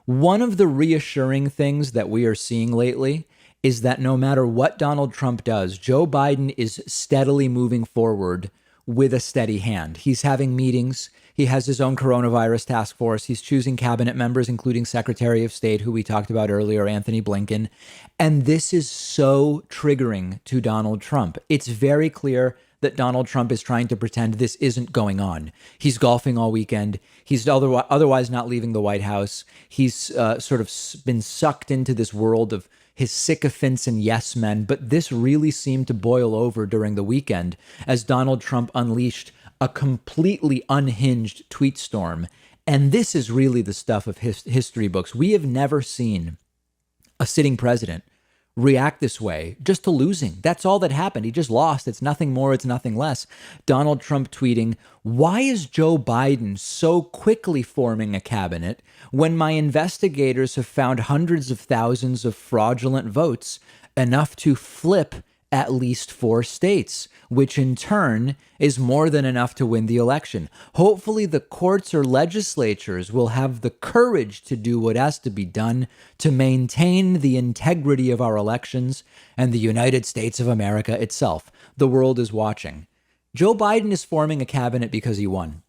One of the reassuring things that we are seeing lately is that no matter what Donald Trump does, Joe Biden is steadily moving forward with a steady hand. He's having meetings. He has his own coronavirus task force. He's choosing cabinet members, including Secretary of State, who we talked about earlier, Anthony Blinken. And this is so triggering to Donald Trump. It's very clear that Donald Trump is trying to pretend this isn't going on. He's golfing all weekend. He's otherwise not leaving the White House. He's sort of been sucked into this world of his sycophants and yes men. But this really seemed to boil over during the weekend as Donald Trump unleashed a completely unhinged tweet storm. And this is really the stuff of history books. We have never seen a sitting president react this way just to losing. That's all that happened. He just lost. It's nothing more. It's nothing less. Donald Trump tweeting, "Why is Joe Biden so quickly forming a cabinet when my investigators have found hundreds of thousands of fraudulent votes, enough to flip at least 4 states, which in turn is more than enough to win the election. Hopefully the courts or legislatures will have the courage to do what has to be done to maintain the integrity of our elections and the United States of America itself. The world is watching." Joe Biden is forming a cabinet because he won.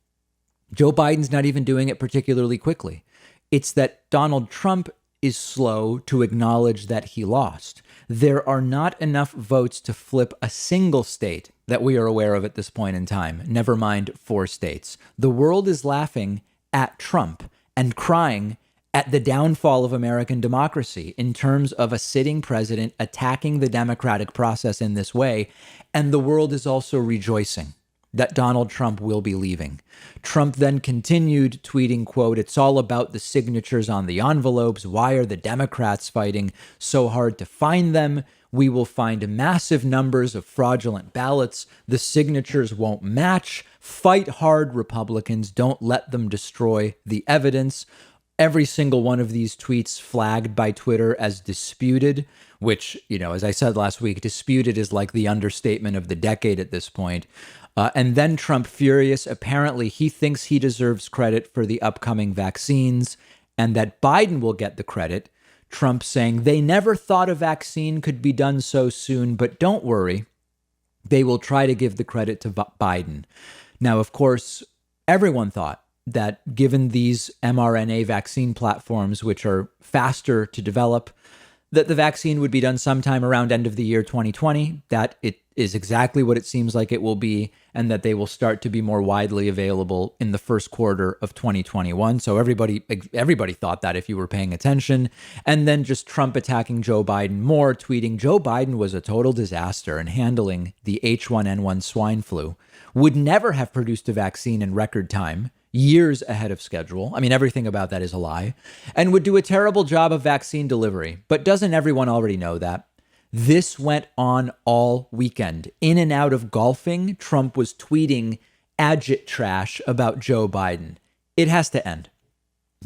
Joe Biden's not even doing it particularly quickly. It's that Donald Trump is slow to acknowledge that he lost. There are not enough votes to flip a single state that we are aware of at this point in time, never mind 4 states. The world is laughing at Trump and crying at the downfall of American democracy in terms of a sitting president attacking the democratic process in this way. And the world is also rejoicing that Donald Trump will be leaving. Trump then continued tweeting, quote, "It's all about the signatures on the envelopes. Why are the Democrats fighting so hard to find them? We will find massive numbers of fraudulent ballots. The signatures won't match. Fight hard, Republicans. Don't let them destroy the evidence." Every single one of these tweets flagged by Twitter as disputed, which, as I said last week, disputed is like the understatement of the decade at this point. And then Trump furious. Apparently, he thinks he deserves credit for the upcoming vaccines and that Biden will get the credit. Trump saying they never thought a vaccine could be done so soon, but don't worry, they will try to give the credit to Biden. Now, of course, everyone thought that given these mRNA vaccine platforms, which are faster to develop, that the vaccine would be done sometime around end of the year 2020, that it is exactly what it seems like it will be, and that they will start to be more widely available in the first quarter of 2021. So everybody thought that if you were paying attention. And then just Trump attacking Joe Biden more, tweeting Joe Biden was a total disaster in handling the H1N1 swine flu, would never have produced a vaccine in record time, years ahead of schedule. I mean, everything about that is a lie, and would do a terrible job of vaccine delivery. But doesn't everyone already know that? This went on all weekend. In and out of golfing, Trump was tweeting agit trash about Joe Biden. It has to end.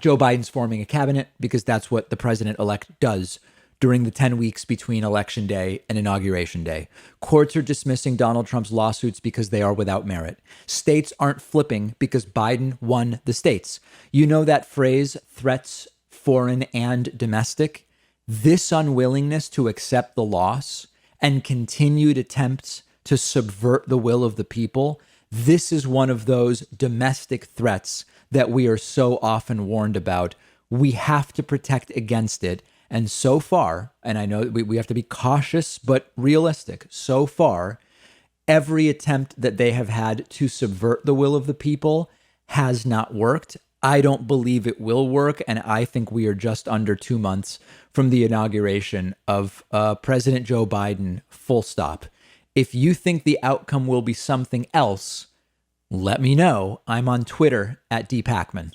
Joe Biden's forming a cabinet because that's what the president-elect does during the 10 weeks between Election Day and Inauguration Day. Courts are dismissing Donald Trump's lawsuits because they are without merit. States aren't flipping because Biden won the states. You know that phrase, threats foreign and domestic? This unwillingness to accept the loss and continued attempts to subvert the will of the people, this is one of those domestic threats that we are so often warned about. We have to protect against it. And so far, and I know we have to be cautious but realistic, so far, every attempt that they have had to subvert the will of the people has not worked. I don't believe it will work, and I think we are just under 2 months from the inauguration of President Joe Biden, full stop. If you think the outcome will be something else, let me know. I'm on Twitter at @dpakman.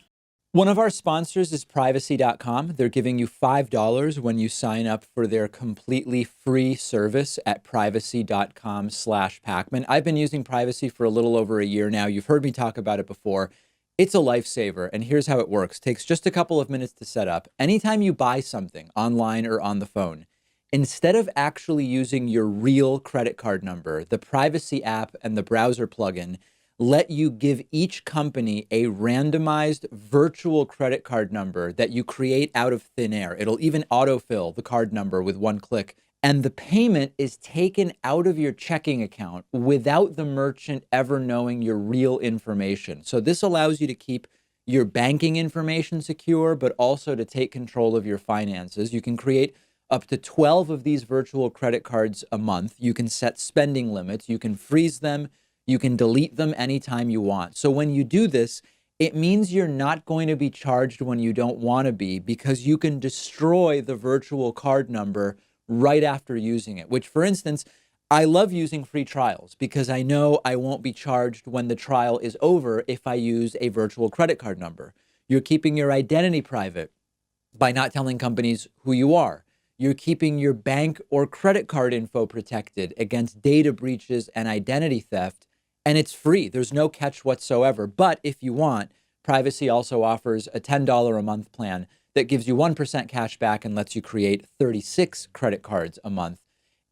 One of our sponsors is privacy.com. They're giving you $5 when you sign up for their completely free service at privacy.com/Pakman. I've been using Privacy for a little over a year now. You've heard me talk about it before. It's a lifesaver, and here's how it works. Takes just a couple of minutes to set up. Anytime you buy something online or on the phone, instead of actually using your real credit card number, the Privacy app and the browser plugin let you give each company a randomized virtual credit card number that you create out of thin air. It'll even autofill the card number with one click. And the payment is taken out of your checking account without the merchant ever knowing your real information. So this allows you to keep your banking information secure, but also to take control of your finances. You can create up to 12 of these virtual credit cards a month. You can set spending limits. You can freeze them. You can delete them anytime you want. So when you do this, it means you're not going to be charged when you don't want to be, because you can destroy the virtual card number right after using it, which, for instance, I love using free trials because I know I won't be charged when the trial is over if I use a virtual credit card number. You're keeping your identity private by not telling companies who you are. You're keeping your bank or credit card info protected against data breaches and identity theft, and it's free. There's no catch whatsoever. But if you want, Privacy also offers a $10 a month plan that gives you 1% cash back and lets you create 36 credit cards a month,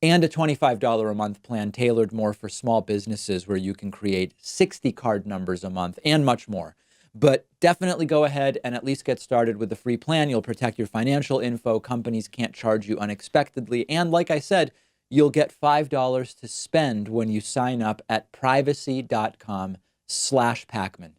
and a $25 a month plan tailored more for small businesses where you can create 60 card numbers a month and much more. But definitely go ahead and at least get started with the free plan. You'll protect your financial info. Companies can't charge you unexpectedly. And like I said, you'll get $5 to spend when you sign up at privacy.com/Pakman.